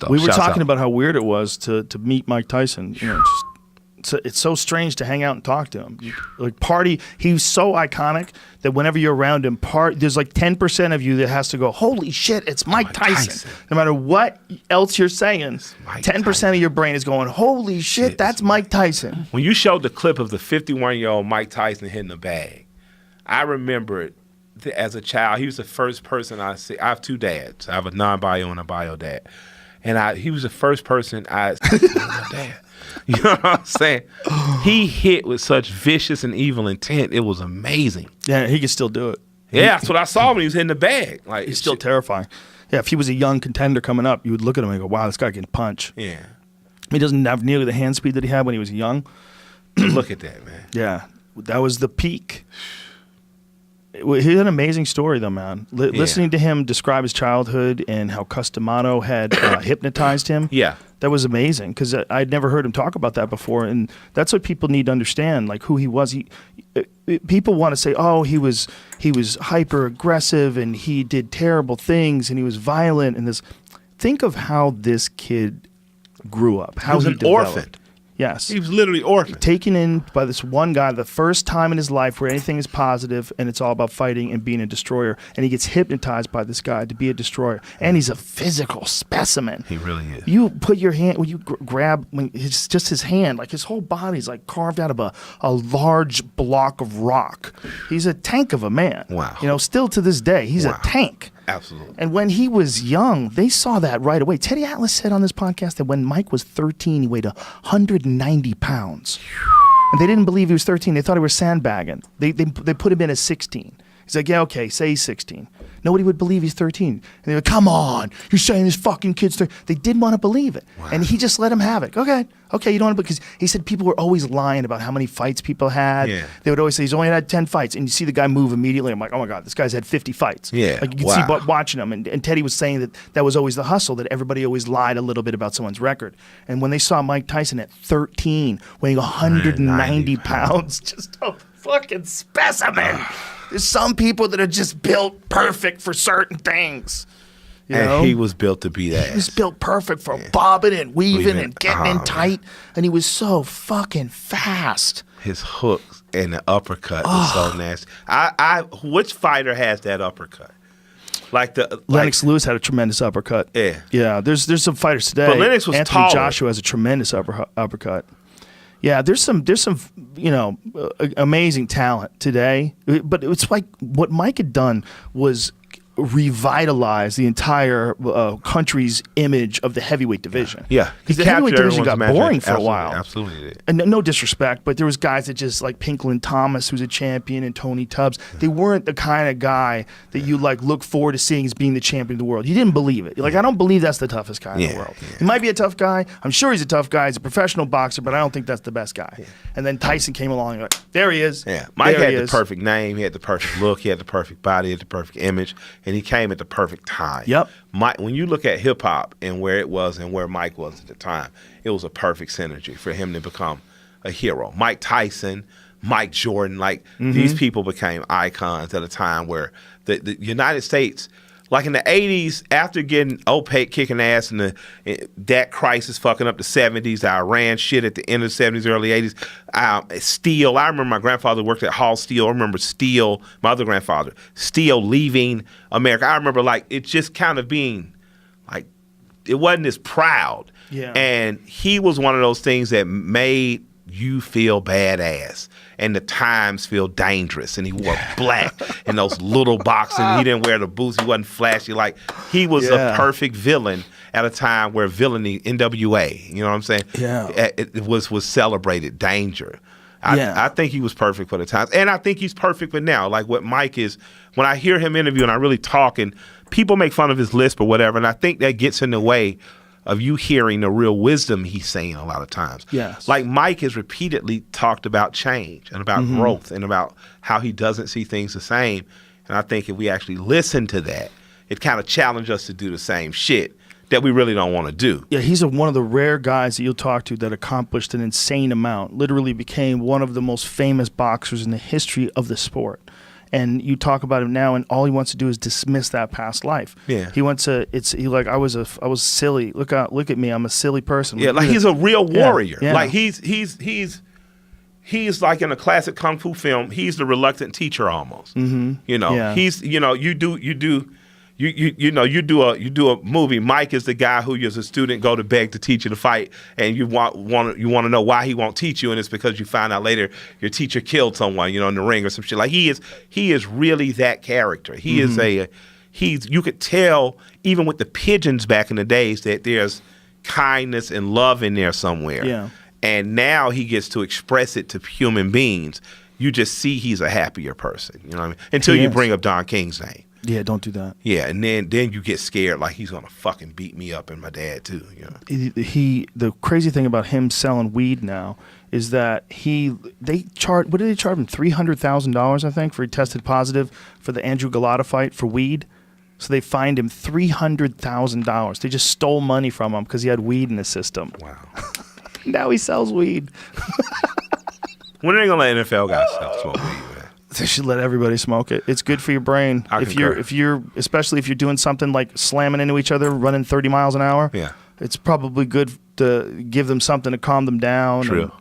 though. We were Shouts talking out. about how weird it was to meet Mike Tyson. You know, it's so strange to hang out and talk to him. Like party, he's so iconic that whenever you're around him, there's like 10% of you that has to go, holy shit, it's Mike Tyson. No matter what else you're saying, 10% of your brain is going, holy shit, that's Mike Tyson. When you showed the clip of the 51-year-old Mike Tyson hitting the bag, I remember it as a child. He was the first person I see. I have two dads. I have a non-bio and a bio dad. And he was the first person my dad. You know what I'm saying? He hit with such vicious and evil intent. It was amazing. Yeah, he can still do it. Yeah, that's what I saw when he was hitting the bag. Like, he's still terrifying. Yeah, if he was a young contender coming up, you would look at him and go, wow, this guy can punch. Yeah. He doesn't have nearly the hand speed that he had when he was young. Look at that, man. Yeah, that was the peak. He had an amazing story, though, man. Listening to him describe his childhood and how Customato had hypnotized him. Yeah. That was amazing because I'd never heard him talk about that before, and that's what people need to understand, like who he was. People want to say, "Oh, he was hyper aggressive and he did terrible things and he was violent." And this, think of how this kid grew up. How he was an orphan. Yes, he was literally orphaned. Taken in by this one guy, the first time in his life where anything is positive and it's all about fighting and being a destroyer. And he gets hypnotized by this guy to be a destroyer. And he's a physical specimen. He really is. You put your hand, when you grab, it's just his hand, like his whole body's like carved out of a large block of rock. He's a tank of a man. Wow. You know, still to this day, he's a tank. Absolutely. And when he was young, they saw that right away. Teddy Atlas said on this podcast that when Mike was 13, he weighed 190 pounds. And they didn't believe he was 13. They thought he was sandbagging. They put him in as 16. He's like, yeah, okay, say he's 16. Nobody would believe he's 13. And they were like, come on, you're saying this fucking kid's 13. They didn't want to believe it. Wow. And he just let him have it. Okay, you don't want to, because he said people were always lying about how many fights people had. Yeah. They would always say he's only had 10 fights. And you see the guy move immediately. I'm like, oh my God, this guy's had 50 fights. Yeah. Like you can see watching him. And Teddy was saying that was always the hustle, that everybody always lied a little bit about someone's record. And when they saw Mike Tyson at 13, weighing 190 pounds, just a fucking specimen. There's some people that are just built perfect for certain things. You know? He was built to be that. He was built perfect for bobbing and weaving and getting in tight. And he was so fucking fast. His hooks and the uppercut was so nasty. Which fighter has that uppercut? Lennox Lewis had a tremendous uppercut. Yeah. There's some fighters today. But Lennox was Anthony taller. Joshua has a tremendous uppercut. Yeah, there's some amazing talent today, but it's like what Mike had done was revitalize the entire country's image of the heavyweight division. Yeah. Because the heavyweight division got boring for a while. Absolutely did. And no disrespect, but there was guys that just like Pinklin Thomas, who's a champion, and Tony Tubbs. They weren't the kind of guy that you like look forward to seeing as being the champion of the world. You didn't believe it. You're like, I don't believe that's the toughest guy in the world. Yeah. He might be a tough guy. I'm sure he's a tough guy. He's a professional boxer, but I don't think that's the best guy. Yeah. And then Tyson came along and like, there he is. Yeah. Mike had the perfect name. He had the perfect look. He had the perfect body. He had the perfect image. And he came at the perfect time. Yep. Mike, when you look at hip hop and where it was and where Mike was at the time, it was a perfect synergy for him to become a hero. Mike Tyson, Mike Jordan, these people became icons at a time where the United States, like in the 80s, after getting OPEC kicking ass and that crisis fucking up the 70s, the Iran shit at the end of the 70s, early 80s, Steel. I remember my grandfather worked at Hall Steel. I remember Steel, my other grandfather, Steel leaving America. I remember it just kind of being like, it wasn't as proud. Yeah. And he was one of those things that made you feel badass and the times feel dangerous, and he wore black and those little boxes. He didn't wear the boots. He wasn't flashy. He was a perfect villain at a time where villainy, NWA, you know what I'm saying? Yeah. It was celebrated danger. I think he was perfect for the times, and I think he's perfect for now. Like what Mike is, when I hear him interview and I really talk, and people make fun of his lisp or whatever, and I think that gets in the way of you hearing the real wisdom he's saying a lot of times. Yes. Like Mike has repeatedly talked about change and about growth and about how he doesn't see things the same. And I think if we actually listen to that, it kind of challenged us to do the same shit that we really don't want to do. Yeah, he's one of the rare guys that you'll talk to that accomplished an insane amount, literally became one of the most famous boxers in the history of the sport. And you talk about him now, and all he wants to do is dismiss that past life. Yeah. He wants to. He like I was silly. Look at me. I'm a silly person. Yeah, like he's a real warrior. Yeah. Like he's like in a classic kung fu film. He's the reluctant teacher almost. Mm-hmm. You know, Yeah. he's you do a movie. Mike is the guy who, as a student, go to beg to teach you to fight, and you want to know why he won't teach you, and it's because you find out later your teacher killed someone, in the ring or some shit. Like he is really that character. He is you could tell even with the pigeons back in the days that there's kindness and love in there somewhere. Yeah. And now he gets to express it to human beings. You just see he's a happier person. You know what I mean? Until you bring up Don King's name. Yeah, don't do that. Yeah, and then you get scared like he's gonna fucking beat me up and my dad too. The crazy thing about him selling weed now is that what did they charge him? $300,000, I think, for he tested positive for the Andrew Galata fight for weed. So they fined him $300,000. They just stole money from him because he had weed in his system. Wow. Now he sells weed. When are they gonna let NFL guys smoke weed, man? They should let everybody smoke it. It's good for your brain. Especially if you're doing something like slamming into each other, running 30 miles an hour. Yeah. It's probably good to give them something to calm them down. True.